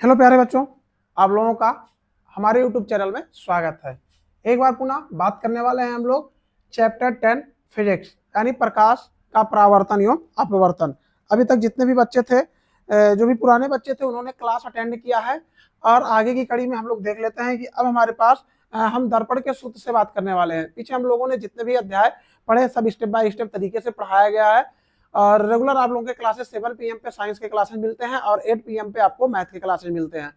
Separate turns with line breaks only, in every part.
Hello प्यारे बच्चों, आप लोगों का हमारे YouTube चैनल में स्वागत है। एक बार पुनः बात करने वाले हैं हम लोग चैप्टर 10 फिजिक्स यानी प्रकाश का परावर्तन एवं अपवर्तन। अभी तक जितने भी बच्चे थे, जो भी पुराने बच्चे थे, उन्होंने क्लास अटेंड किया है और आगे की कड़ी में हम लोग देख लेते हैं कि अब हमारे पास हम दर्पण के सूत्र से बात करने वाले हैं। पीछे हम लोगों ने जितने भी अध्याय पढ़े सब स्टेप बाय स्टेप तरीके से पढ़ाया गया है और रेगुलर आप लोगों के क्लासेस 7 PM पे साइंस के क्लासेस मिलते हैं और 8 PM पे आपको मैथ के क्लासेस मिलते हैं।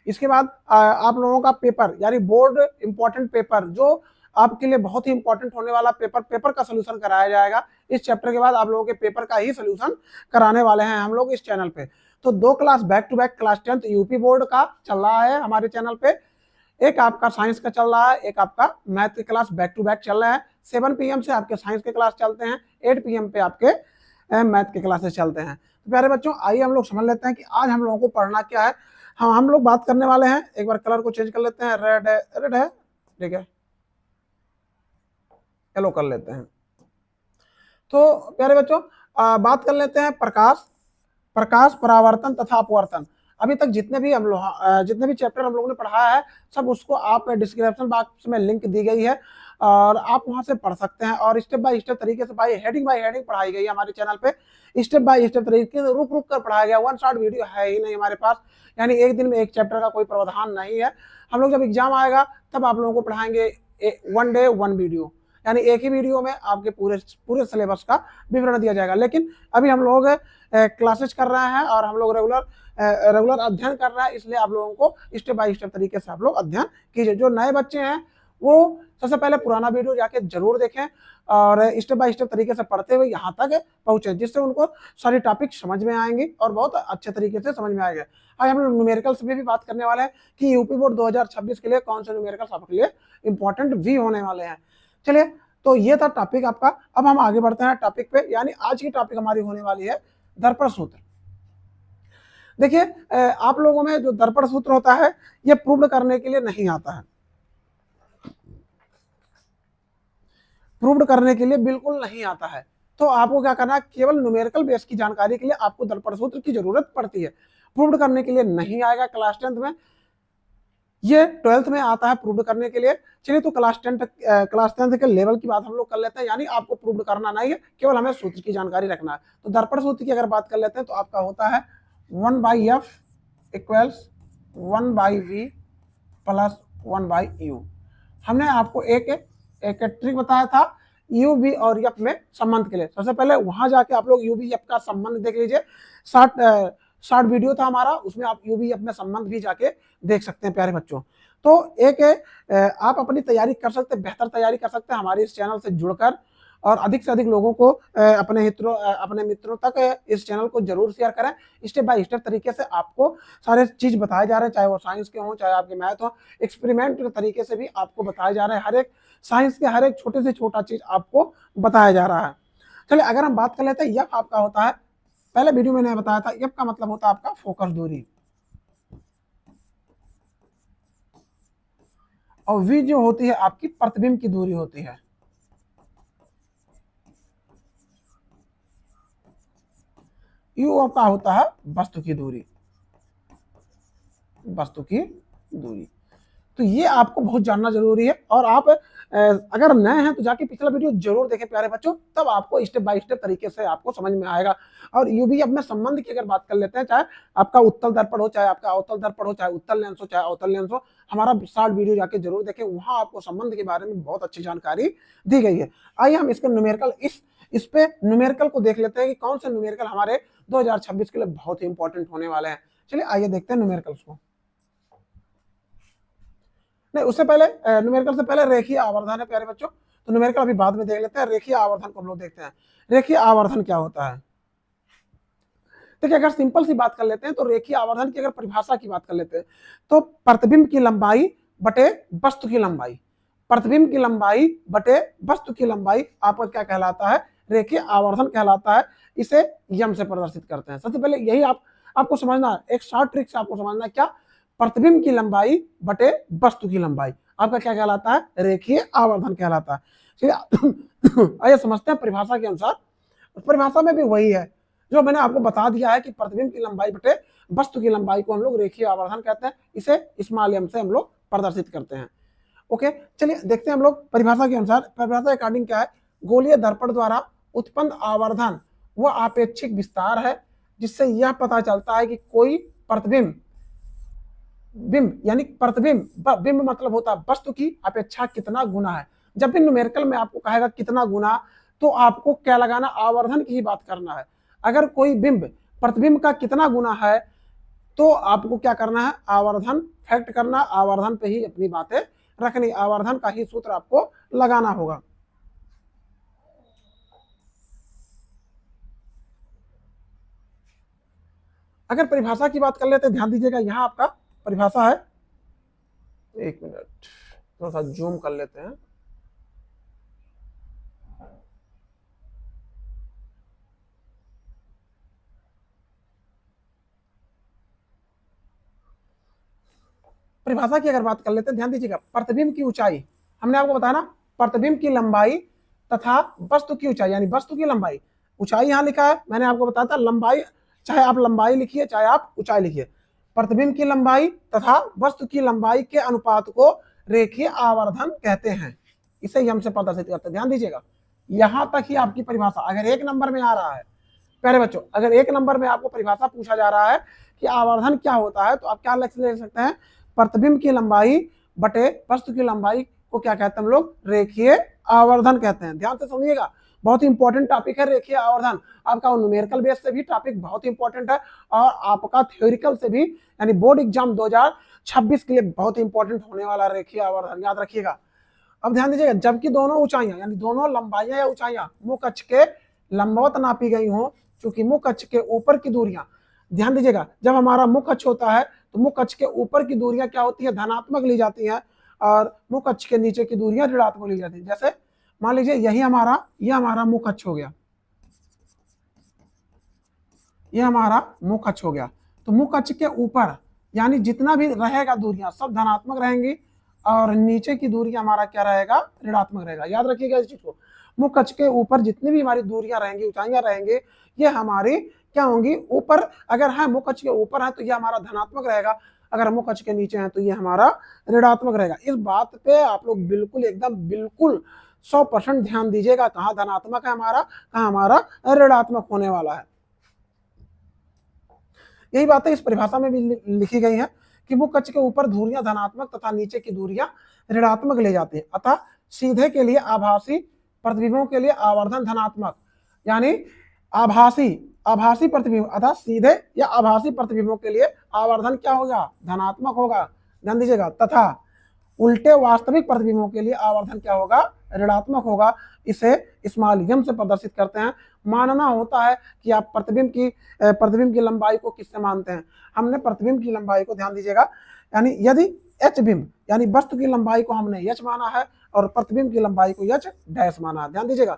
इसके बाद आप लोगों का पेपर यानी बोर्ड इंपॉर्टेंट पेपर जो आपके लिए बहुत ही इंपॉर्टेंट होने वाला पेपर का सोल्यूशन कराया जाएगा। इस चैप्टर के बाद आप लोगों के पेपर का ही सोल्यूशन कराने वाले हैं हम लोग इस चैनल पे। तो 2 class back to back class 10th UP board का चल रहा है हमारे चैनल पे। एक आपका साइंस का चल रहा है, एक आपका मैथ के क्लास बैक टू बैक चल रहा है। 7 PM से आपके साइंस के क्लास चलते हैं, 8 PM पे आपके मैथ के क्लासेस चलते हैं। तो प्यारे बच्चों, आइए हम लोग समझ लेते हैं कि आज हम लोगों को पढ़ना क्या है। हम लोग बात करने वाले हैं, एक बार कलर को चेंज कर लेते हैं, रेड है, ठीक है, येलो कर लेते हैं। तो प्यारे बच्चों, बात कर लेते हैं प्रकाश परावर्तन तथा अपवर्तन। अभी तक जितने भी चैप्टर हम लोगों ने पढ़ाया है सब उसको आप डिस्क्रिप्शन बॉक्स में लिंक दी गई है और आप वहां से पढ़ सकते हैं। और स्टेप बाय स्टेप तरीके से बाय हेडिंग पढ़ाई गई है हमारे चैनल पे। स्टेप बाय स्टेप तरीके से रुक रुक कर पढ़ाया गया। वन शॉट वीडियो है ही नहीं हमारे पास, यानी एक दिन में एक चैप्टर का कोई प्रावधान नहीं है। हम लोग जब एग्जाम आएगा तब आप लोगों को पढ़ाएंगे वन डे वन वीडियो, यानी एक ही वीडियो में आपके पूरे पूरे सिलेबस का विवरण दिया जाएगा। लेकिन अभी हम लोग क्लासेस कर रहे हैं और हम लोग रेगुलर अध्ययन कर रहे हैं, इसलिए आप लोगों को स्टेप बाय स्टेप तरीके से आप लोग अध्ययन कीजिए। जो नए बच्चे हैं वो सबसे पहले पुराना वीडियो जाके जरूर देखें और स्टेप बाय स्टेप तरीके से पढ़ते हुए यहाँ तक पहुंचे, जिससे उनको सारी टॉपिक समझ में आएंगे और बहुत अच्छे तरीके से समझ में आएंगे। आज हम लोग न्यूमेरिकल्स भी बात करने वाले हैं कि यूपी बोर्ड 2026 के लिए कौन से न्यूमेरिकल्स आपके लिए इंपॉर्टेंट भी होने वाले हैं। चलिए, तो ये था टॉपिक आपका। अब हम आगे बढ़ते हैं टॉपिक पे, यानी आज की टॉपिक हमारी होने वाली है दर्पण सूत्र। देखिए, आप लोगों में जो दर्पण सूत्र होता है ये प्रूव करने के लिए नहीं आता है, प्रूव करने के लिए बिल्कुल नहीं आता है। तो आपको क्या करना है, केवल न्यूमेरिकल बेस की जानकारी के लिए आपको दर्पण सूत्र की जरूरत पड़ती है। प्रूव करने के लिए नहीं आएगा क्लास 10th में, ये 12th में आता है प्रूव करने के लिए। चलिए, तो क्लास 10th के लेवल की बात हम लोग कर लेते हैं, यानी आपको प्रूव करना नहीं है, केवल हमें सूत्र की जानकारी रखना है। तो दर्पण सूत्र की अगर बात कर लेते हैं तो आपका होता है 1/f equals 1/v plus 1/u। हमने आपको एक ट्रिक बताया था यू बी और एफ में संबंध के लिए। सबसे पहले वहां जाके आप लोग यू बी एफ का संबंध देख लीजिए। शॉर्ट शॉर्ट वीडियो था हमारा, उसमें आप यू बी एफ में संबंध भी जाके देख सकते हैं प्यारे बच्चों। तो एक आप अपनी तैयारी कर सकते हैं, बेहतर तैयारी कर सकते हैं हमारे इस चैनल से जुड़कर, और अधिक से अधिक लोगों को अपने मित्रों तक इस चैनल को जरूर शेयर करें। स्टेप बाय स्टेप तरीके से आपको सारे चीज बताए जा रहे हैं, चाहे वो साइंस के हों चाहे आपके मैथ हो। एक्सपेरिमेंट के तरीके से भी आपको बताए जा रहे हैं, हर एक साइंस के हर एक छोटे से छोटा चीज आपको बताया जा रहा है। चलिए, अगर हम बात कर लेते हैं यफ आपका होता है, पहले वीडियो में मैंने बताया था यफ का मतलब होता है आपका फोकस दूरी, और वी जो होती है आपकी प्रतिबिंब की दूरी होती है। यू आपका होता है वस्तु की दूरी, वस्तु की दूरी। तो ये आपको बहुत जानना जरूरी है, और आप अगर नए हैं तो जाके पिछला वीडियो जरूर देखें प्यारे बच्चों, तब आपको स्टेप बाय स्टेप तरीके से आपको समझ में आएगा। और यूवी अब में संबंध की अगर बात कर लेते हैं, चाहे आपका उत्तल दर्पण हो, चाहे आपका अवतल दर्पण हो, चाहे उत्तल लेंस हो, चाहे अवतल लेंस हो, हमारा शॉर्ट वीडियो जाके जरूर देखें, वहां आपको संबंध के बारे में बहुत अच्छी जानकारी दी गई है। आइए हम इसके न्यूमेरिकल इस पे न्यूमेरिकल को देख लेते हैं कि कौन से न्यूमेरिकल हमारे 2026 के लिए बहुत ही इंपॉर्टेंट होने वाले हैं। चलिए आइए देखते हैं न्यूमेरिकल्स को। नहीं, उससे पहले न्यूमेरिकल से पहले रेखीय आवर्धन है प्यारे बच्चों, तो न्यूमेरिकल अभी बाद में देख लेते हैं। रेखीय आवर्धन को हम लोग देखते हैं। रेखीय आवर्धन क्या होता है? देखिए, अगर सिंपल सी बात कर लेते हैं तो रेखीय आवर्धन की अगर परिभाषा की बात कर लेते हैं तो प्रतिबिंब की लंबाई बटे वस्तु की लंबाई, प्रतिबिंब की लंबाई बटे वस्तु की लंबाई आपका क्या कहलाता है? रेखीय आवर्धन कहलाता है। इसे यम से प्रदर्शित करते हैं। सबसे पहले यही आपको समझना है, एक शॉर्ट ट्रिक से आपको समझना है, क्या? प्रतिबिंब की लंबाई बटे वस्तु की लंबाई आपका क्या कहलाता है? रेखीय आवर्धन कहलाता है। आइए समझते हैं परिभाषा के अनुसार। परिभाषा में भी वही है, जो मैंने आपको बता दिया है कि प्रतिबिंब की लंबाई बटे वस्तु की लंबाई को हम लोग रेखीय आवर्धन कहते हैं, इसे स्मॉल m से हम लोग प्रदर्शित करते हैं। ओके, चलिए देखते हैं हम लोग परिभाषा के अनुसार, परिभाषा अकॉर्डिंग क्या है, गोलीय दर्पण द्वारा उत्पन्न आवर्धन वह आपेक्षिक विस्तार है जिससे यह पता चलता है कि कोई प्रतिबिंब, बिंब यानी प्रतिबिंब, बिंब मतलब होता है वस्तु की अपेक्षा कितना गुना है। जब भी न्यूमेरिकल में आपको कहेगा कितना गुना, तो आपको क्या लगाना, आवर्धन की ही बात करना है। अगर कोई बिंब प्रतिबिंब का कितना गुना है तो आपको क्या करना है, आवर्धन फैक्ट करना, आवर्धन पे ही अपनी बातें रखनी, आवर्धन का ही सूत्र आपको लगाना होगा। अगर परिभाषा की बात कर लेते हैं, ध्यान दीजिएगा, यहां आपका परिभाषा है, एक मिनट थोड़ा सा जूम कर लेते हैं। परिभाषा की अगर बात कर लेते हैं, ध्यान दीजिएगा, प्रतिबिंब की ऊंचाई, हमने आपको बताया ना, प्रतिबिंब की लंबाई तथा वस्तु की ऊंचाई, यानी वस्तु की लंबाई, ऊंचाई यहां लिखा है, मैंने आपको बताया था लंबाई, चाहे आप लंबाई लिखिए चाहे आप ऊंचाई लिखिए, प्रतिबिंब की लंबाई तथा वस्तु की लंबाई के अनुपात को रेखीय आवर्धन कहते हैं, इसे ही हमसे प्रदर्शित करते हैं। ध्यान दीजिएगा, यहां तक ही आपकी परिभाषा। अगर एक नंबर में आ रहा है, प्यारे बच्चों, अगर एक नंबर में आपको परिभाषा पूछा जा रहा है कि आवर्धन क्या होता है, तो आप क्या ले सकते हैं, प्रतिबिंब की लंबाई बटे वस्तु की लंबाई को क्या कहते हैं हम लोग, रेखीय आवर्धन कहते हैं। ध्यान से समझिएगा, बहुत ही इंपॉर्टेंट टॉपिक है रेखीय आवर्धन। आपका न्यूमेरिकल बेस से भी टॉपिक बहुत ही इंपॉर्टेंट है, और आपका थ्योरिकल से भी, यानी बोर्ड एग्जाम 2026 के लिए बहुत ही इंपॉर्टेंट होने वाला रेखीय आवर्धन, याद रखिएगा। अब ध्यान दीजिएगा, जबकि दोनों ऊंचाइयां, यानी दोनों लंबाइयां या ऊंचाइयां मुख अक्ष के लंबवत नापी गई हो, क्योंकि मुख अक्ष के ऊपर की दूरियां, ध्यान दीजिएगा, जब हमारा मुख अक्ष होता है तो मुख अक्ष के ऊपर की दूरियां क्या होती है, धनात्मक ली जाती हैं, और मुख अक्ष के नीचे की दूरियां ऋणात्मक ली जाती है। जैसे मान लीजिए यही हमारा, ये हमारा मुख अक्ष हो गया, ये हमारा मुख अक्ष हो गया, तो मुख अक्ष के ऊपर यानी जितना भी रहेगा दूरियां सब धनात्मक रहेंगी, और नीचे की दूरी हमारा क्या रहेगा, ऋणात्मक रहेगा। याद रखिएगा इस चीज को, मुख अक्ष के ऊपर जितनी भी हमारी दूरियां रहेंगी, ऊंचाइयां रहेंगी, ये हमारी क्या होंगी, ऊपर, अगर है मुख अक्ष के ऊपर है तो ये हमारा धनात्मक रहेगा, अगर मुख अक्ष के नीचे है तो ये हमारा ऋणात्मक रहेगा। इस बात पे आप लोग बिल्कुल एकदम बिल्कुल 100% ध्यान दीजिएगा, कहाँ धनात्मक है हमारा, कहाँ हमारा ऋणात्मक होने वाला है। यही बातें इस परिभाषा में भी लिखी गई है कि मुख अक्ष के ऊपर दूरियां धनात्मक तथा नीचे की दूरियां ऋणात्मक ले जाती है, अतः सीधे के लिए आभासी प्रतिबिंबों के लिए आवर्धन धनात्मक, यानी आभासी आभासी प्रतिबिंब, अतः सीधे या आभासी प्रतिबिंबों के लिए आवर्धन क्या होगा, धनात्मक होगा। ध्यान दीजिएगा, तथा उल्टे वास्तविक प्रतिबिंबों के लिए आवर्धन क्या होगा, ऋणात्मक होगा। इसे स्मॉल m से प्रदर्शित करते हैं। मानना होता है कि आप प्रतिबिंब की लंबाई को किससे मानते हैं, हमने प्रतिबिंब की लंबाई को, ध्यान दीजिएगा, यानी यदि h बिंब यानी वस्तु की लंबाई को हमने h माना है और प्रतिबिंब की लंबाई को h डैश माना है, ध्यान दीजिएगा,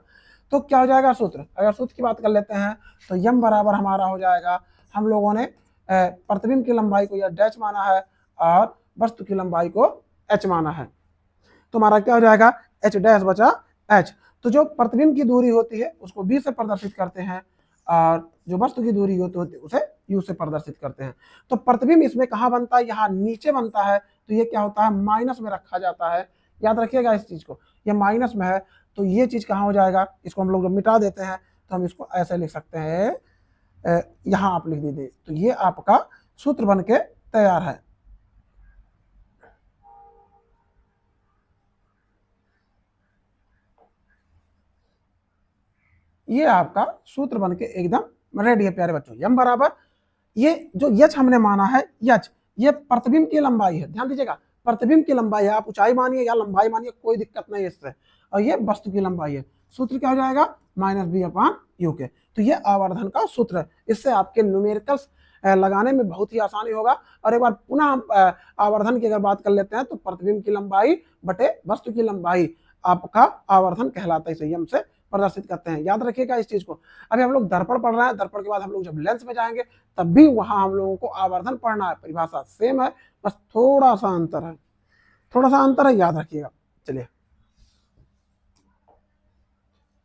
तो क्या हो जाएगा सूत्र, अगर सूत्र की बात कर लेते हैं तो m बराबर हमारा हो जाएगा, हम लोगों ने प्रतिबिंब की लंबाई को h डैश माना है और वस्तु की लंबाई को h माना है, तो हमारा क्या हो जाएगा, h डैश बचा h। तो जो प्रतिबिंब की दूरी होती है उसको b से प्रदर्शित करते हैं, और जो वस्तु की दूरी होती है उसे u से प्रदर्शित करते हैं। तो प्रतिबिंब इसमें कहाँ बनता है, यहाँ नीचे बनता है, तो ये क्या होता है, माइनस में रखा जाता है। याद रखिएगा इस चीज को, ये माइनस में है तो ये चीज कहाँ हो जाएगा, इसको हम लोग जब मिटा देते हैं तो हम इसको ऐसे लिख सकते हैं, यहाँ आप लिख दीजिए, तो ये आपका सूत्र बन के तैयार है। ये आपका सूत्र बन के एकदम रेडी है प्यारे बच्चों। m बराबर, ये जो h हमने माना है, h ये प्रतिबिंब की लंबाई है, ध्यान दीजिएगा, प्रतिबिंब की लंबाई है, आप ऊंचाई मानिए या लंबाई मानिए कोई दिक्कत नहीं है इससे, और ये वस्तु की लंबाई है। सूत्र क्या हो जाएगा, -b/u के, तो ये आवर्धन का सूत्र है। इससे आपके न्यूमेरिकल्स लगाने में बहुत ही आसानी होगा। और एक बार पुनः आवर्धन की अगर बात कर लेते हैं तो प्रतिबिंब की लंबाई बटे वस्तु की लंबाई आपका आवर्धन कहलाता है, इसे m से प्रदर्शित करते हैं। याद रखिएगा इस चीज को। अभी हम लोग दर्पण पढ़ रहे हैं, दर्पण के बाद हम लोग जब लेंस में जाएंगे तब भी वहां हम लोगों को आवर्धन पढ़ना है, परिभाषा सेम है, बस थोड़ा सा अंतर है, थोड़ा सा अंतर है, याद रखिएगा। चलिए,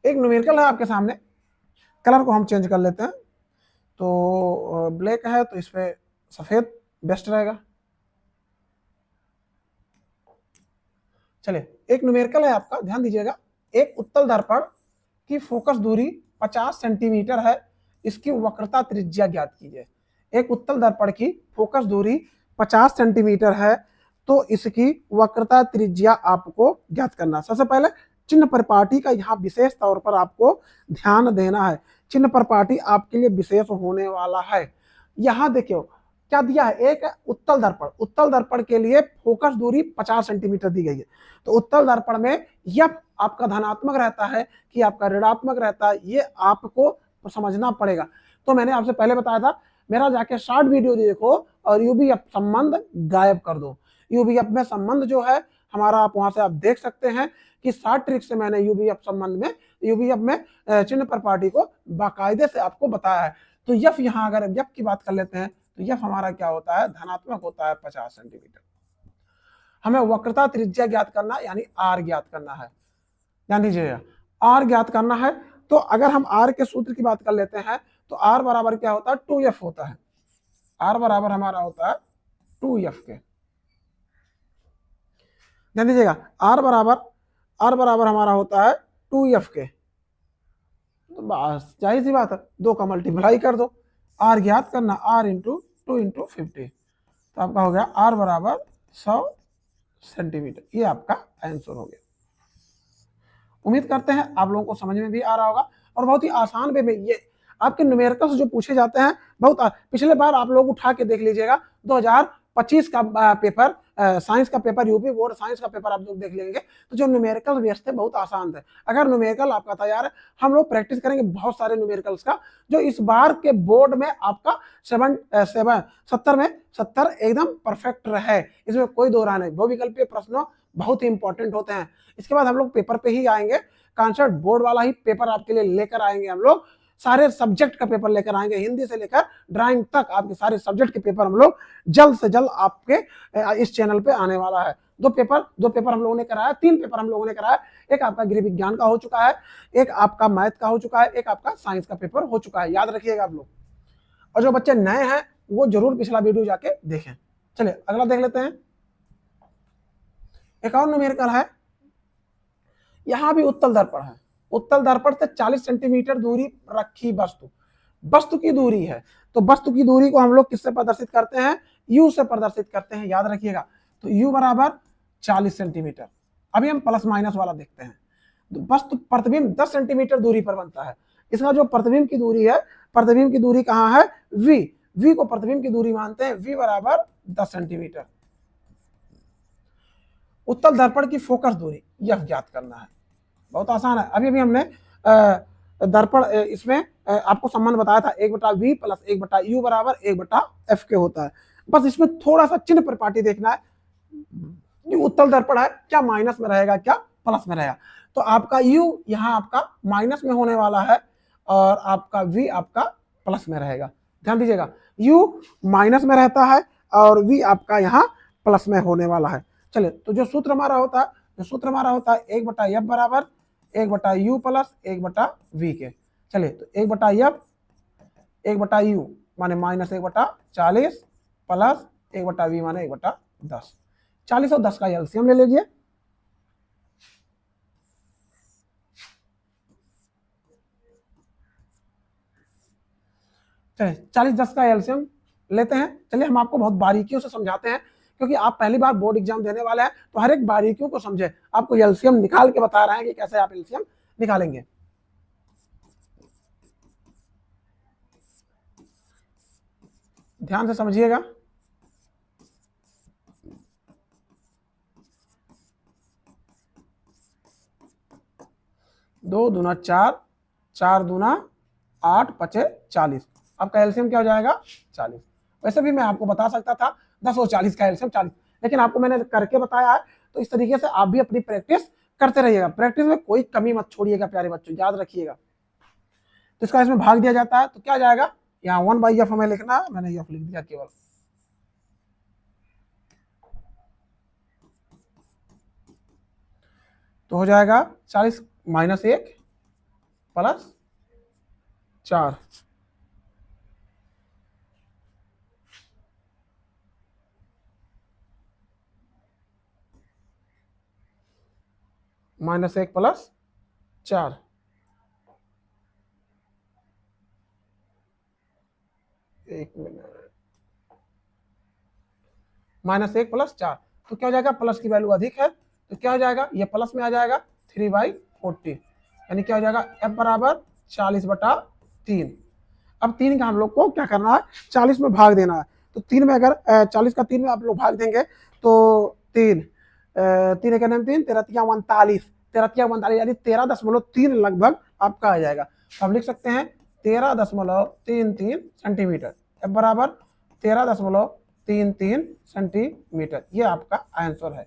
एक न्यूमेरिकल है आपके सामने, कलर को हम चेंज कर लेते हैं। तो ब्लैक है तो इस पे सफेद बेस्ट रहेगा। चलिए, एक न्यूमेरिकल है आपका, ध्यान दीजिएगा। एक उत्तल दर्पण की फोकस दूरी 50 सेंटीमीटर है, इसकी वक्रता त्रिज्या ज्ञात कीजिए। एक उत्तल दर्पण की फोकस दूरी 50 सेंटीमीटर है, तो इसकी वक्रता त्रिज्या आपको ज्ञात करना। सबसे पहले चिन्ह परिपाटी का यहाँ विशेष तौर पर आपको ध्यान देना है। चिन्ह परिपाटी आपके लिए विशेष होने वाला है। यहाँ देखियो क्या दिया है, एक उत्तल दर्पण, उत्तल दर्पण के लिए फोकस दूरी 50 सेंटीमीटर दी गई है। तो उत्तल दर्पण में यह आपका धनात्मक रहता है कि आपका ऋणात्मक रहता है, ये आपको समझना पड़ेगा। तो मैंने आपसे पहले बताया था, मेरा जाके शॉर्ट वीडियो देखो और यूबीएफ संबंध गायब कर दो। यूबीएफ में संबंध जो है हमारा, आप वहां से आप देख सकते हैं कि शॉर्ट ट्रिक से मैंने यूबीएफ संबंध में, यूबीएफ में चिन्ह परिपाटी को बाकायदे से आपको बताया है। तो यफ, यहाँ अगर यफ की बात कर लेते हैं तो यफ हमारा क्या होता है, धनात्मक होता है 50 सेंटीमीटर। हमें वक्रता त्रिज्या ज्ञात करना यानी आर ज्ञात करना है। ध्यान दीजिएगा, आर ज्ञात करना है। तो अगर हम आर के सूत्र की बात कर लेते हैं तो आर बराबर क्या होता है, 2f होता है। आर बराबर हमारा होता है 2f के। ध्यान दीजिएगा, आर बराबर हमारा होता है 2f के। तो बस जाहिर सी बात है, 2 का मल्टीप्लाई कर दो, आर ज्ञात करना, आर इंटू 2 इंटू 50, तो आपका हो गया आर बराबर 100 सेंटीमीटर। ये आपका आंसर हो गया। उम्मीद करते हैं आप लोगों को समझ में भी आ रहा होगा, और बहुत ही आसान वे में ये आपके न्यूमेरिकल्स जो पूछे जाते हैं, बहुत पिछले बार आप लोग उठा के देख लीजिएगा, 2025 का पेपर, साइंस का पेपर, यूपी बोर्ड साइंस का पेपर आप लोग देख लेंगे, तो जो न्यूमेरिकल बेस्ड थे बहुत आसान थे। अगर न्यूमेरिकल आपका तैयार है, हम लोग प्रैक्टिस करेंगे बहुत सारे न्यूमेरिकल्स का, जो इस बार के बोर्ड में आपका 70 में 70 एकदम परफेक्ट रहे, इसमें कोई दो राय नहीं। बहुविकल्पीय प्रश्नों बहुत ही इंपॉर्टेंट होते हैं। इसके बाद हम लोग पेपर पे ही आएंगे, कॉन्सेप्ट बोर्ड वाला ही पेपर आपके लिए लेकर आएंगे। हम लोग सारे सब्जेक्ट का पेपर लेकर आएंगे, हिंदी से लेकर ड्राइंग तक आपके सारे सब्जेक्ट के पेपर हम लोग जल्द से जल्द आपके इस चैनल पे आने वाला है। दो पेपर हम लोगों ने कराया, 3 पेपर हम लोगों ने कराया। एक आपका गृह विज्ञान का हो चुका है, एक आपका मैथ का हो चुका है, एक आपका साइंस का पेपर हो चुका है, याद रखिएगा आप लोग। और जो बच्चे नए हैं वो जरूर पिछला वीडियो जाके देखें। चलिए अगला देख लेते हैं। एक और न्यूमेरिकल है, यहां भी उत्तल दर्पण है। उत्तल दर्पण से 40 सेंटीमीटर दूरी रखी वस्तु की दूरी है। तो वस्तु की दूरी को हम लोग किससे प्रदर्शित करते हैं, यू से प्रदर्शित करते हैं, याद रखिएगा। तो यू बराबर 40 सेंटीमीटर। अभी हम प्लस माइनस वाला देखते हैं। वस्तु प्रतिबिंब 10 सेंटीमीटर दूरी पर बनता है। इसका जो प्रतिबिंब की दूरी है, प्रतिबिंब की दूरी कहां है, वी को प्रतिबिंब की दूरी मानते हैं, वी बराबर 10 सेंटीमीटर। उत्तल दर्पण की फोकस दूरी यह ज्ञात करना है, बहुत आसान है। अभी हमने दर्पण इसमें आपको संबंध बताया था, 1/v प्लस 1/u बराबर 1/f के होता है। बस इसमें थोड़ा सा चिन्ह परिपाटी देखना है, उत्तल दर्पण है, क्या माइनस में रहेगा क्या प्लस में रहेगा। तो आपका u यहाँ आपका माइनस में होने वाला है और आपका v आपका प्लस में रहेगा। ध्यान दीजिएगा, u माइनस में रहता है और v आपका यहाँ प्लस में होने वाला है। चलिए, तो जो सूत्र हमारा होता है 1/f बराबर 1/u प्लस 1/v के। चलिए, तो 1/f 1/u माने माइनस 1/40 प्लस 1/v माने 1/10। 40 और 10 का एलसीएम ले लीजिए। चलिए, 40-10 का एलसीएम लेते हैं। चलिए, हम आपको बहुत बारीकियों से समझाते हैं, क्योंकि आप पहली बार बोर्ड एग्जाम देने वाले हैं, तो हर एक बारीकियों को समझे। आपको एलसीएम निकाल के बता रहे हैं कि कैसे आप एलसीएम निकालेंगे। ध्यान से समझिएगा। 2 दूना 4, 4 दूना 8, 5 40। आपका एलसीएम क्या हो जाएगा, 40। वैसे भी मैं आपको बता सकता था 10 और 40 का एलसीएम 40, लेकिन आपको मैंने करके बताया है, तो इस तरीके से आप भी अपनी प्रैक्टिस करते रहिएगा। प्रैक्टिस में कोई कमी मत छोड़िएगा प्यारे बच्चों, याद रखिएगा। तो इसका इसमें भाग दिया जाता है, तो क्या जाएगा, यहाँ 1/f हमें लिखना, मैंने f लिख दिया केवल। तो हो जाएगा 40 -1 प्लस 4। -1 + 4, एक मिनट, -1 + 4, तो क्या हो जाएगा, प्लस की वैल्यू अधिक है तो क्या हो जाएगा, ये प्लस में आ जाएगा 3/40, यानी क्या हो जाएगा, f बराबर 40/3। अब 3 का हम लोग को क्या करना है, 40 में भाग देना है। तो 3 में अगर 40 का 3 में आप लोग भाग देंगे तो 3 3 का 3, 13 × 39, 13 × 39 यानी 13.3 लगभग आपका आ जाएगा। तो हम लिख सकते हैं 13.33 सेंटीमीटर, f बराबर 13.33 सेंटीमीटर, ये आपका आंसर है।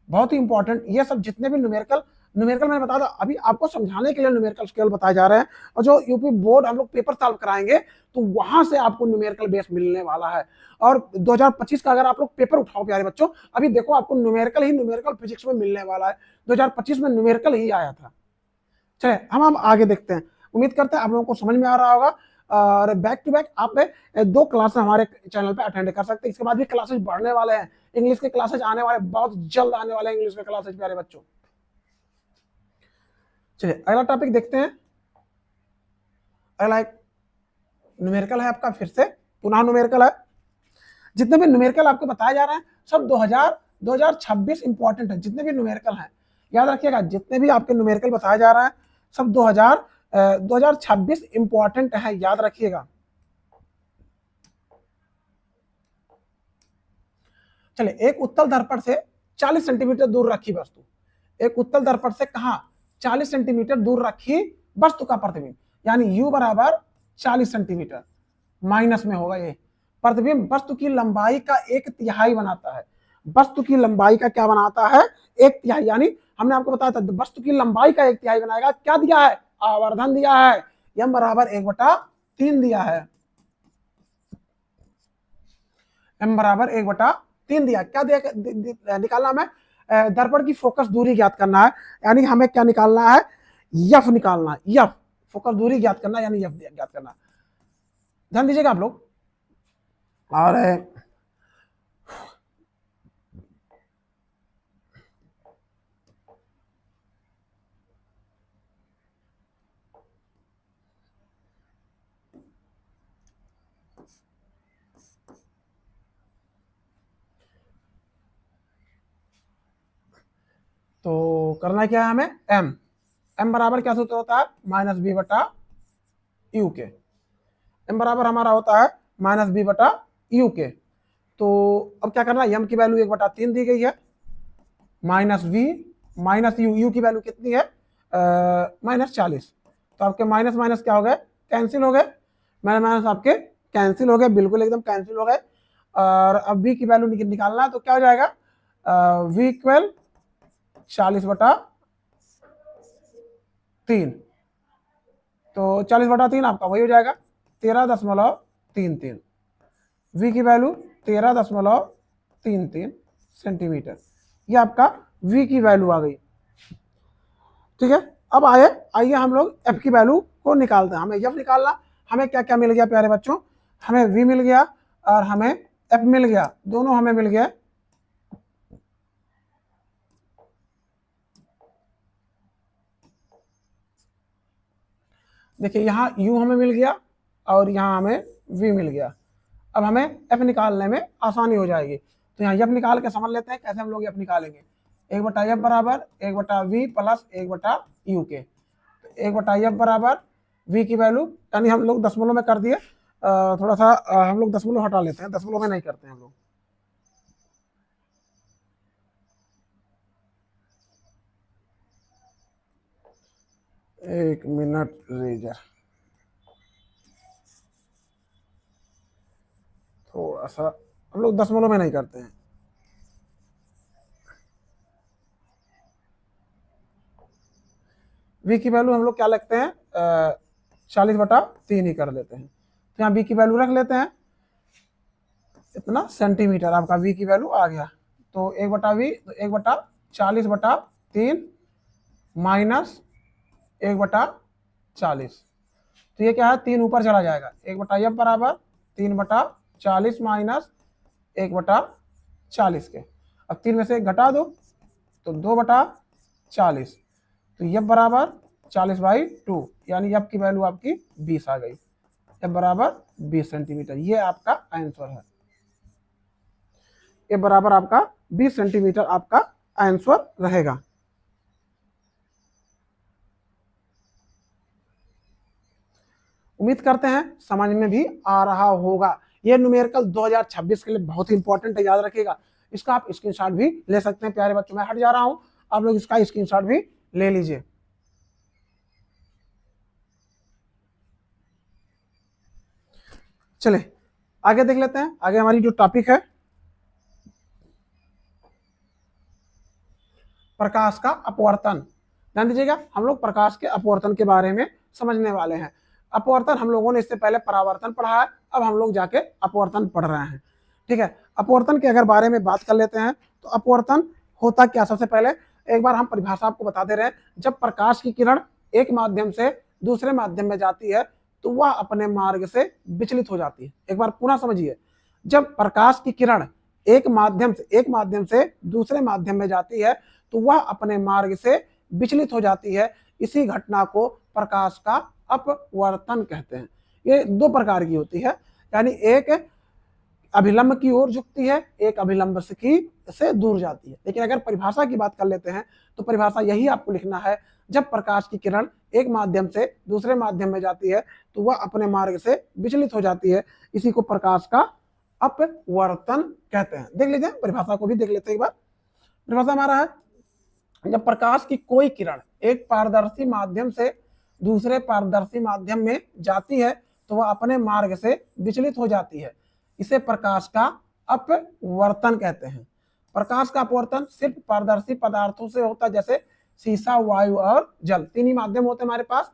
बहुत ही इंपॉर्टेंट, ये सब जितने भी न्यूमेरिकल मैंने बताया था, अभी आपको समझाने के लिए न्यूमेरिकल स्केल बताए जा रहे हैं, और जो यूपी बोर्ड हम लोग पेपर सॉल्व कराएंगे तो वहां से आपको न्यूमेरिकल बेस मिलने वाला है। और 2025 का अगर आप लोग पेपर उठाओ प्यारे बच्चों, अभी देखो आपको न्यूमेरिकल फिजिक्स में मिलने वाला है। 2025 में न्यूमेरिकल ही आया था। चलिए हम आगे देखते हैं। उम्मीद करते हैं आप लोगों को समझ में आ रहा होगा। और बैक टू बैक आप 2 क्लास हमारे चैनल पे अटेंड कर सकते हैं। इसके बाद भी क्लासेस बढ़ने वाले हैं, इंग्लिश के क्लासेस आने वाले, बहुत जल्द आने वाले हैं इंग्लिश के क्लासेस प्यारे बच्चों। चलिए अगला टॉपिक देखते हैं। अगला एक न्यूमेरिकल है आपका, फिर से पुनः न्यूमेरिकल है। जितने भी न्यूमेरिकल आपको बताए जा रहे हैं सब 2026 इंपॉर्टेंट है। जितने भी न्यूमेरिकल हैं याद रखिएगा, जितने भी आपके न्यूमेरिकल बताए जा रहे हैं सब 2026 इंपॉर्टेंट है, याद रखिएगा। चलिए, एक उत्तल दर्पण से 40 सेंटीमीटर दूर रखी वस्तु, एक उत्तल दर्पण से कहा 40 सेंटीमीटर दूर रखी वस्तु का प्रतिबिंब, यानी u बराबर 40 सेंटीमीटर, माइनस में होगा ये। प्रतिबिंब वस्तु की लंबाई का 1/3 बनाता है। वस्तु की लंबाई का क्या बनाता है, 1/3, यानी हमने आपको बताया था वस्तु की लंबाई का 1/3 बनाएगा। क्या दिया है, आवर्धन दिया है, m बराबर 1/3 दिया है, m बराबर 1/3 दिया। क्या दिया निकालना हमें, दर्पण की फोकस दूरी ज्ञात करना है, यानी हमें क्या निकालना है, यफ निकालना है, यफ फोकस दूरी ज्ञात करना है, यानी यफ ज्ञात करना है। ध्यान दीजिएगा आप लोग। और तो करना क्या है हमें, m बराबर क्या सूत्र होता है, -b/u के। m बराबर हमारा होता है -b/u के। तो अब क्या करना है, m की वैल्यू 1/3 दी गई है, -v -u की वैल्यू कितनी है, -40। तो आपके माइनस माइनस क्या हो गए, कैंसिल हो गए, माइनस आपके कैंसिल हो गए, बिल्कुल एकदम कैंसिल हो गए। और अब v की वैल्यू निकालना है तो क्या हो जाएगा, v इक्वल 40/3, तो 40/3 आपका वही हो जाएगा 13.33, v की वैल्यू 13.33 सेंटीमीटर, ये आपका v की वैल्यू आ गई। ठीक है, अब आइए हम लोग f की वैल्यू को निकालते हैं। हमें f निकालना, हमें क्या क्या मिल गया प्यारे बच्चों, हमें v मिल गया और हमें f मिल गया, दोनों हमें मिल गया। देखिए यहाँ u हमें मिल गया और यहाँ हमें v मिल गया। अब हमें f निकालने में आसानी हो जाएगी, तो यहाँ f निकाल के समझ लेते हैं कैसे हम लोग f निकालेंगे। 1/f बराबर 1/v प्लस 1/u के, 1/f बराबर v की वैल्यू, यानी हम लोग दशमलव में कर दिए, थोड़ा सा हम लोग दशमलव हटा लेते हैं, दशमलव में नहीं करते हैं हम लोग। एक मिनट रेजर, थोड़ा सा हम लोग दशमलव में नहीं करते हैं। v की वैल्यू हम लोग क्या लगते हैं, 40/3 ही कर लेते हैं। तो यहाँ v की वैल्यू रख लेते हैं, इतना सेंटीमीटर आपका v की वैल्यू आ गया। तो 1/v, तो 1/40/3 माइनस 1/40, तो ये क्या है, 3 ऊपर चला जाएगा, 1/f बराबर 3/40 माइनस 1/40 के। अब 3 में से 1 घटा दो तो 2/40, तो F बराबर 40/2, यानी F की वैल्यू आपकी 20 आ गई। F बराबर 20 सेंटीमीटर, ये आपका आंसर है। F बराबर आपका 20 सेंटीमीटर आपका आंसर रहेगा। उम्मीद करते हैं समझ में भी आ रहा होगा। ये न्यूमेरिकल 2026 के लिए बहुत ही इंपॉर्टेंट है, याद रखिएगा। इसका आप स्क्रीनशॉट भी ले सकते हैं प्यारे बच्चों। मैं हट जा रहा हूं, आप लोग इसका स्क्रीनशॉट भी ले लीजिए। चले आगे देख लेते हैं। आगे हमारी जो टॉपिक है प्रकाश का अपवर्तन। ध्यान दीजिएगा, हम लोग प्रकाश के अपवर्तन के बारे में समझने वाले हैं। अपवर्तन हम लोगों ने इससे पहले परावर्तन पढ़ा है, अब हम लोग जाके अपवर्तन पढ़ रहे हैं। ठीक है, अपवर्तन के अगर बारे में बात कर लेते हैं तो अपवर्तन होता क्या। सबसे पहले एक बार हम परिभाषा आपको बता दे रहे हैं। जब प्रकाश की किरण एक माध्यम से दूसरे माध्यम में जाती है तो वह अपने मार्ग से विचलित हो जाती है। एक बार पुनः समझिए, जब प्रकाश की किरण एक माध्यम से दूसरे माध्यम में जाती है तो वह अपने मार्ग से विचलित हो जाती है। इसी घटना को प्रकाश का अपवर्तन कहते हैं। ये दो प्रकार की होती है, यानी एक अभिलंब की ओर झुकती है, एक अभिलंब से दूर जाती है। लेकिन अगर परिभाषा की बात कर लेते हैं तो परिभाषा यही आपको लिखना है, जब प्रकाश की किरण एक माध्यम से दूसरे माध्यम में जाती है तो वह अपने मार्ग से विचलित हो जाती है। इसी को प्रकाश का अपवर्तन कहते हैं। देख लीजिए, परिभाषा को भी देख लेते हैं एक बार। परिभाषा हमारा है, जब प्रकाश की कोई किरण एक पारदर्शी माध्यम से दूसरे पारदर्शी माध्यम में जाती है तो वह अपने मार्ग से विचलित हो जाती है। इसे प्रकाश का अपवर्तन कहते हैं। प्रकाश का अपवर्तन सिर्फ पारदर्शी पदार्थों से होता है, जैसे शीशा, वायु और जल। तीन ही माध्यम होते हैं हमारे पास।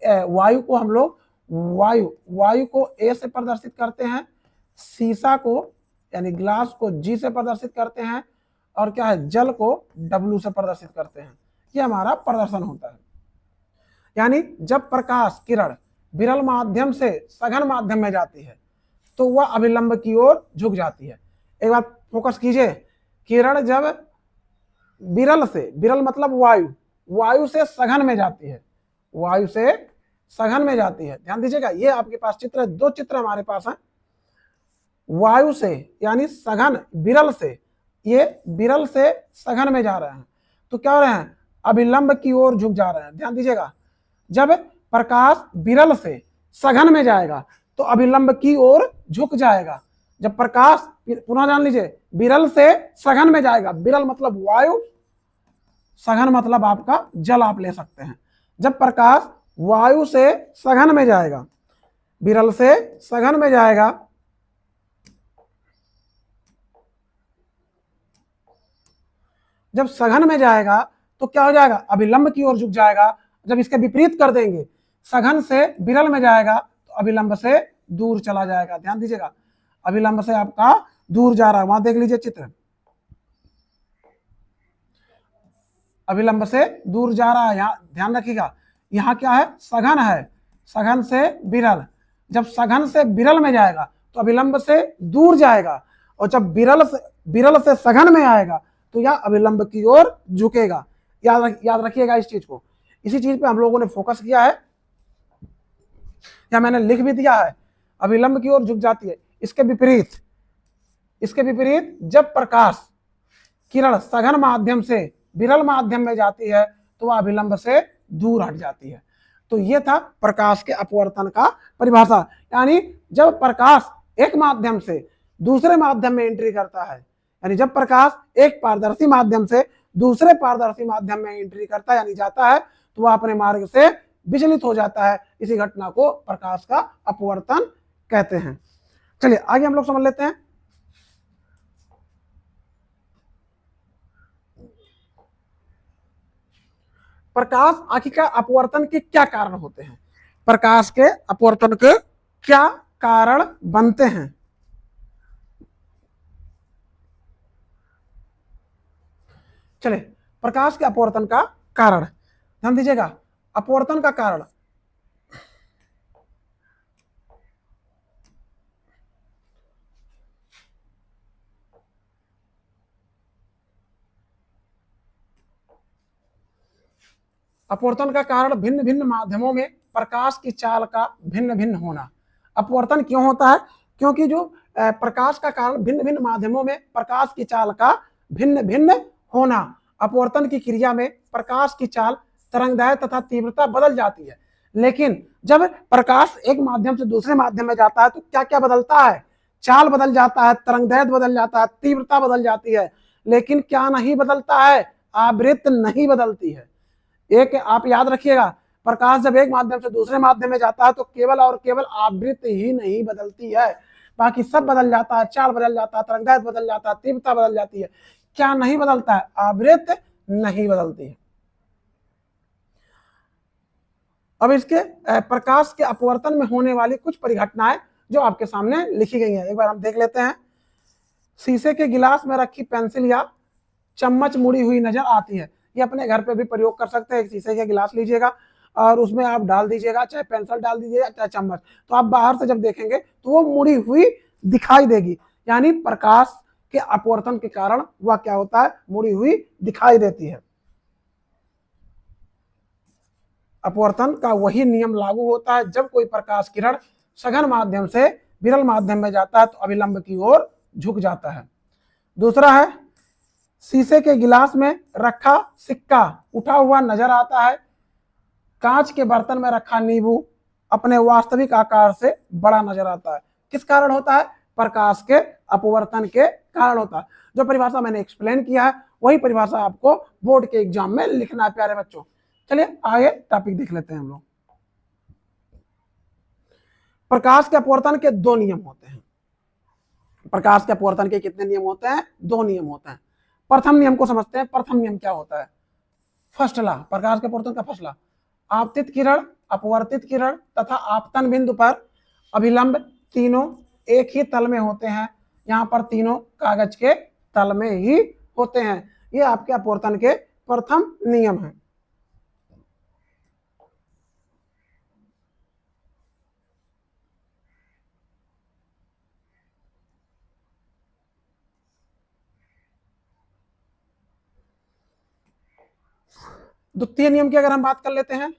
वायु को हम लोग वायु को ए से प्रदर्शित करते हैं, शीशा को यानी ग्लास को जी से प्रदर्शित करते हैं, और क्या है, जल को डब्ल्यू से प्रदर्शित करते हैं। ये हमारा प्रदर्शन होता है। यानी जब प्रकाश किरण विरल माध्यम से सघन माध्यम में जाती है तो वह अभिलंब की ओर झुक जाती है। एक बार फोकस कीजिए, किरण जब विरल मतलब वायु से सघन में जाती है, वायु से सघन में जाती है। ध्यान दीजिएगा, ये आपके पास चित्र है, दो चित्र हमारे पास है। वायु से यानी सघन, विरल से, ये विरल से सघन में जा रहे हैं तो क्या हो रहे हैं, अभिलंब की ओर झुक जा रहे हैं। ध्यान दीजिएगा, जब प्रकाश विरल से सघन में जाएगा तो अभिलंब की ओर झुक जाएगा। जब प्रकाश, पुनः जान लीजिए, विरल से सघन में जाएगा, विरल मतलब वायु, सघन मतलब आपका जल, आप ले सकते हैं। जब प्रकाश वायु से सघन में जाएगा, विरल से सघन में जाएगा, जब सघन में जाएगा तो क्या हो जाएगा, अभिलंब की ओर झुक जाएगा। जब इसके विपरीत कर देंगे, सघन से विरल में जाएगा तो अभिलंब से दूर चला जाएगा। ध्यान दीजिएगा, अभिलंब से आपका दूर जा रहा है। वहां देख लीजिए चित्र, अभिलंब से दूर जा रहा है। यहाँ ध्यान रखिएगा, यहाँ क्या है, सघन है, सघन से विरल। जब सघन से विरल में जाएगा तो अभिलंब से दूर जाएगा, और जब विरल से सघन में आएगा तो यह अभिलंब की ओर झुकेगा। याद रखिएगा इस चीज को। इसी चीज पे हम लोगों ने फोकस किया है, या मैंने लिख भी दिया है, अभिलंब की ओर झुक जाती है। इसके विपरीत जब प्रकाश किरण सघन माध्यम से विरल माध्यम में जाती है तो वह अभिलंब से दूर हट जाती है। तो यह था प्रकाश के अपवर्तन का परिभाषा। यानी जब प्रकाश एक माध्यम से दूसरे माध्यम में एंट्री करता है, यानी जब प्रकाश एक पारदर्शी माध्यम से दूसरे पारदर्शी माध्यम में एंट्री करता है यानी जाता है, तो वह अपने मार्ग से विचलित हो जाता है। इसी घटना को प्रकाश का अपवर्तन कहते हैं। चलिए आगे हम लोग समझ लेते हैं। प्रकाश आखिर का अपवर्तन के क्या कारण होते हैं, प्रकाश के अपवर्तन के क्या कारण बनते हैं। चले, प्रकाश के अपवर्तन का कारण ध्यान दीजिएगा। अपवर्तन का कारण, अपवर्तन का कारण भिन्न भिन्न माध्यमों में प्रकाश की चाल का भिन्न भिन्न होना। अपवर्तन क्यों होता है? क्योंकि जो प्रकाश का कारण भिन्न भिन्न माध्यमों में प्रकाश की चाल का भिन्न भिन्न होना। अपवर्तन की क्रिया में प्रकाश की चाल, तरंगदैर्घ्य तथा तीव्रता बदल जाती है। लेकिन जब प्रकाश एक माध्यम से दूसरे माध्यम में जाता है तो क्या क्या बदलता है? चाल बदल जाता है, तरंगदैर्घ्य बदल जाता है, तीव्रता बदल जाती है, लेकिन क्या नहीं बदलता है? आवृत्ति नहीं बदलती है। एक आप याद रखिएगा, प्रकाश जब एक माध्यम से दूसरे माध्यम में जाता है तो केवल और केवल आवृत्ति ही नहीं बदलती है, बाकी सब बदल जाता है, चाल बदल जाता है, तरंगदैर्घ्य बदल जाता है, तीव्रता बदल जाती है। क्या नहीं बदलता है? आवृत्ति नहीं बदलती है। अब इसके प्रकाश के अपवर्तन में होने वाली कुछ परिघटनाएं जो आपके सामने लिखी गई हैं, एक बार हम देख लेते हैं। शीशे के गिलास में रखी पेंसिल या चम्मच मुड़ी हुई नजर आती है। ये अपने घर पे भी प्रयोग कर सकते हैं। एक शीशे का गिलास लीजिएगा और उसमें आप डाल दीजिएगा, चाहे पेंसिल डाल दीजिएगा चाहे चम्मच, तो आप बाहर से जब देखेंगे तो वो मुड़ी हुई दिखाई देगी, यानी प्रकाश के अपवर्तन के कारण वह क्या होता है? मुड़ी हुई दिखाई देती है। अपवर्तन का वही नियम लागू होता है जब कोई प्रकाश किरण सघन माध्यम से विरल माध्यम में जाता है तो अभिलंब की ओर झुक जाता है। दूसरा है, शीशे के गिलास में रखा सिक्का उठा हुआ नजर आता है। कांच के बर्तन में रखा नींबू अपने वास्तविक आकार से बड़ा नजर आता है। किस कारण होता है? प्रकाश के अपवर्तन के कारण होता है। जो परिभाषा मैंने एक्सप्लेन किया है वही परिभाषा आपको बोर्ड के एग्जाम में लिखना है प्यारे बच्चों। चलिए आगे टॉपिक देख लेते हैं हम लोग। प्रकाश के अपवर्तन के दो नियम होते हैं। प्रकाश के अपवर्तन के कितने नियम होते हैं? दो नियम होते हैं। प्रथम नियम को समझते हैं। प्रथम नियम क्या होता है? फर्स्ट लॉ, प्रकाश के अपवर्तन का फर्स्ट लॉ, आपतित किरण, अपवर्तित किरण तथा आपतन बिंदु पर अभिलंब तीनों एक ही तल में होते हैं। यहाँ पर तीनों कागज के तल में ही होते हैं। ये आपके अपवर्तन के प्रथम नियम है। द्वितीय नियम की अगर हम बात कर लेते हैं,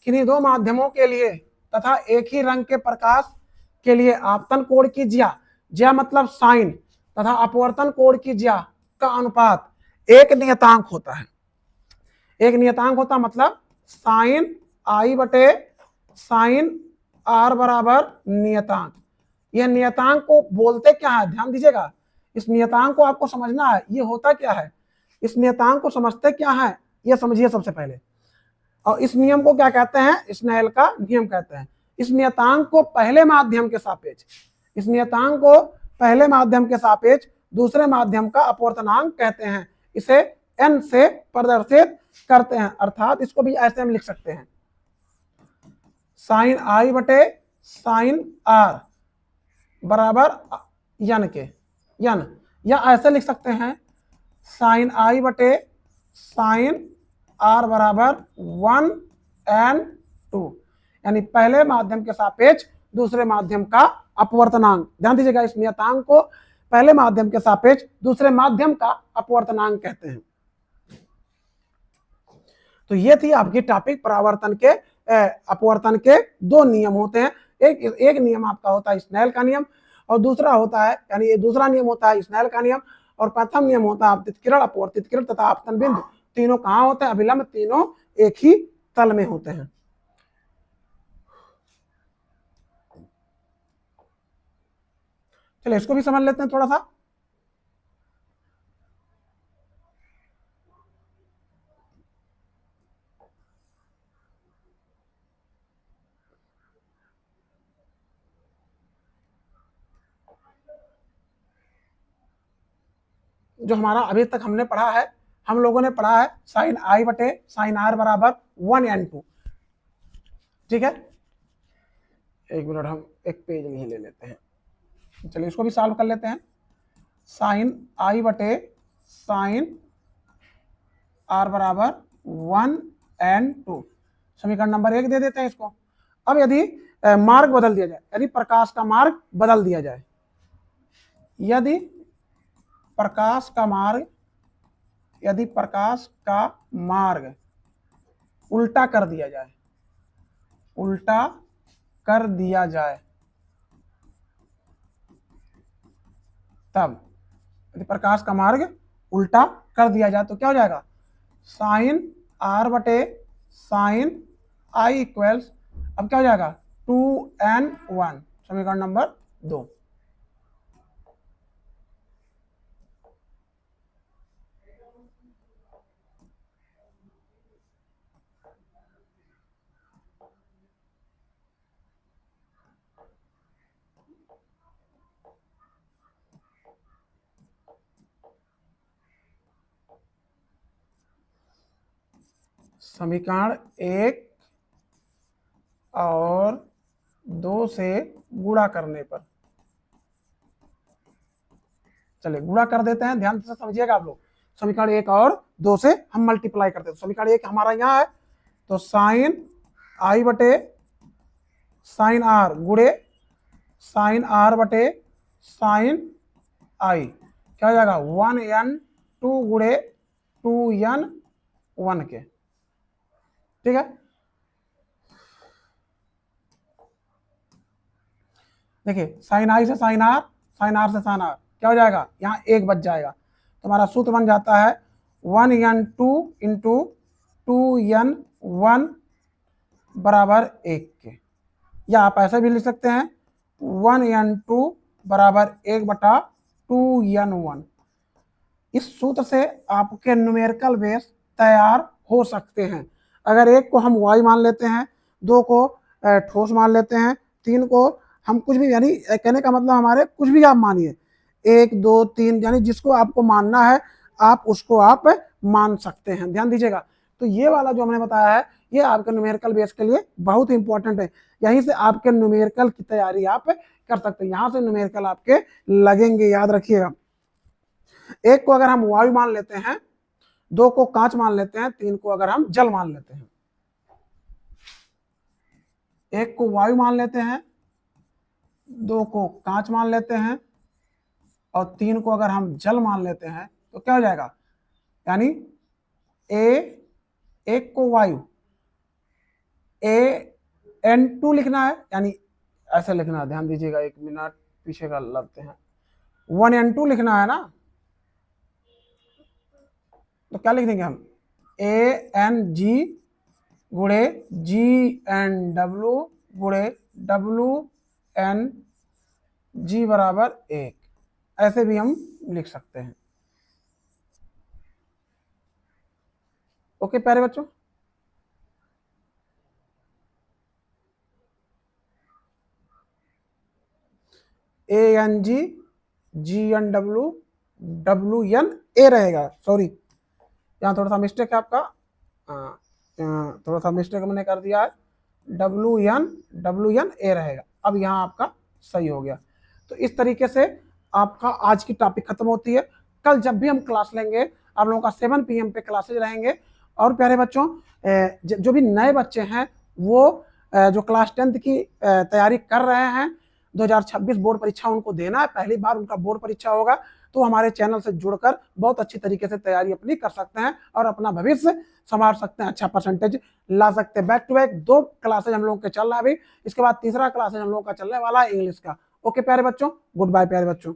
किन्हीं दो माध्यमों के लिए तथा एक ही रंग के प्रकाश के लिए आपतन कोण की ज्या, ज्या मतलब साइन, तथा अपवर्तन कोण की ज्या का अनुपात एक नियतांक होता है। एक नियतांक होता मतलब साइन आई बटे साइन आर बराबर नियतांक। यह नियतांक को बोलते क्या है? ध्यान दीजिएगा, इस नियतांक को आपको समझना है। ये होता क्या है? इस नियतांक को समझते क्या है ये समझिए सबसे पहले। और इस नियम को क्या कहते हैं? स्नेल का नियम कहते हैं। इस नियतांक को पहले माध्यम के सापेक्ष, इस नियतांक को पहले माध्यम के सापेक्ष दूसरे माध्यम का अपवर्तनांक कहते हैं। इसे n से प्रदर्शित करते हैं, अर्थात इसको भी ऐसे हम लिख सकते हैं, साइन आई बटे साइन आर बराबर यन के यन, या ऐसे लिख सकते हैं साइन आई बटे साइन आर बराबर 1n2, यानी पहले माध्यम के सापेक्ष दूसरे माध्यम का अपवर्तनांक। ध्यान दीजिएगा, इस नियतांक को पहले माध्यम के सापेक्ष दूसरे माध्यम का अपवर्तनांक कहते हैं। तो ये थी आपकी टॉपिक, परावर्तन के अपवर्तन के दो नियम होते हैं। एक नियम आपका होता है स्नेल का नियम, और दूसरा होता है, यानी ये दूसरा नियम होता है स्नेल का नियम, और प्रथम नियम होता है आपतित किरण, अपवर्तित किरण तथा आपतन बिंदु। तीनों कहाँ होते हैं? अभिलंब तीनों एक ही तल में होते हैं। चलिए इसको भी समझ लेते हैं थोड़ा सा। जो हमारा अभी तक हमने पढ़ा है, हम लोगों ने पढ़ा है साइन आई बटे साइन आर बराबर 1n2। ठीक है, एक मिनट, हम एक पेज नहीं ले लेते हैं। चलिए इसको भी सॉल्व कर लेते हैं। साइन आई बटे साइन आर बराबर 1n2, समीकरण नंबर 1 दे देते हैं इसको। अब यदि मार्ग बदल दिया जाए, यदि प्रकाश का मार्ग बदल दिया जाए, यदि प्रकाश का मार्ग उल्टा कर दिया जाए, उल्टा कर दिया जाए तब, यदि प्रकाश का मार्ग उल्टा कर दिया जाए तो क्या हो जाएगा, साइन आर बटे साइन आई इक्वल्स, अब क्या हो जाएगा 2n1, समीकरण नंबर 2। समीकरण 1 और 2 से गुणा करने पर, चलिए गुणा कर देते हैं, ध्यान से समझिएगा आप लोग। समीकरण 1 और 2 से हम मल्टीप्लाई करते हैं, समीकरण 1 हमारा यहाँ है, तो साइन आई बटे साइन आर गुणे साइन आर बटे साइन आई, क्या हो जाएगा 1n2 गुणे 2n1 के, ठीक है। देखिए साइन आई से साइन आर, साइन आर से साइन आर, क्या हो जाएगा, यहाँ एक बच जाएगा, तो हमारा सूत्र बन जाता है 1n2 इंटू 2n1 बराबर 1 के, या आप ऐसे भी लिख सकते हैं 1n2 बराबर 1 बटा 2n1। इस सूत्र से आपके न्यूमेरिकल बेस तैयार हो सकते हैं। अगर एक को हम y मान लेते हैं, 2 को ठोस मान लेते हैं, 3 को हम कुछ भी, यानी कहने का मतलब हमारे कुछ भी आप मानिए, 1 2 3, यानी जिसको आपको मानना है आप उसको आप मान सकते हैं, ध्यान दीजिएगा। तो ये वाला जो हमने बताया है ये आपके न्यूमेरिकल बेस के लिए बहुत इंपॉर्टेंट है, यहीं से आपके न्यूमेरिकल की तैयारी आप कर सकते हैं, यहाँ से न्यूमेरिकल आपके लगेंगे, याद रखिएगा। एक को अगर हम वायु मान लेते हैं, 2 को कांच मान लेते हैं, 3 को अगर हम जल मान लेते हैं, एक को वायु मान लेते हैं, 2 को कांच मान लेते हैं और 3 को अगर हम जल मान लेते हैं तो क्या हो जाएगा, यानी एक को वायु An2 लिखना है, यानी ऐसे लिखना है, ध्यान दीजिएगा, 1 मिनट पीछे का लगते हैं, 1n2 लिखना है ना, तो क्या लिख देंगे हम ANG गुणे GNW गुणे WNG बराबर 1, ऐसे भी हम लिख सकते हैं। ओके प्यारे बच्चों, ANG GNW WNA रहेगा, सॉरी यहाँ थोड़ा सा मिस्टेक है आपका, थोड़ा सा मिस्टेक मैंने कर दिया है, WNA रहेगा, अब यहाँ आपका सही हो गया। तो इस तरीके से आपका आज की टॉपिक खत्म होती है। कल जब भी हम क्लास लेंगे आप लोगों का 7 PM पे क्लासेज रहेंगे। और प्यारे बच्चों, जो भी नए बच्चे हैं वो जो क्लास 10th की तैयारी कर रहे हैं, 2026 बोर्ड परीक्षा उनको देना है, पहली बार उनका बोर्ड परीक्षा होगा, तो हमारे चैनल से जुड़कर बहुत अच्छी तरीके से तैयारी अपनी कर सकते हैं और अपना भविष्य संवार सकते हैं, अच्छा परसेंटेज ला सकते हैं। बैक टू बैक 2 क्लासेज हम लोगों के चल रहा है अभी, इसके बाद तीसरा क्लासेज हम लोगों का चलने वाला है इंग्लिश का। ओके प्यारे बच्चों, गुड बाय प्यारे बच्चों।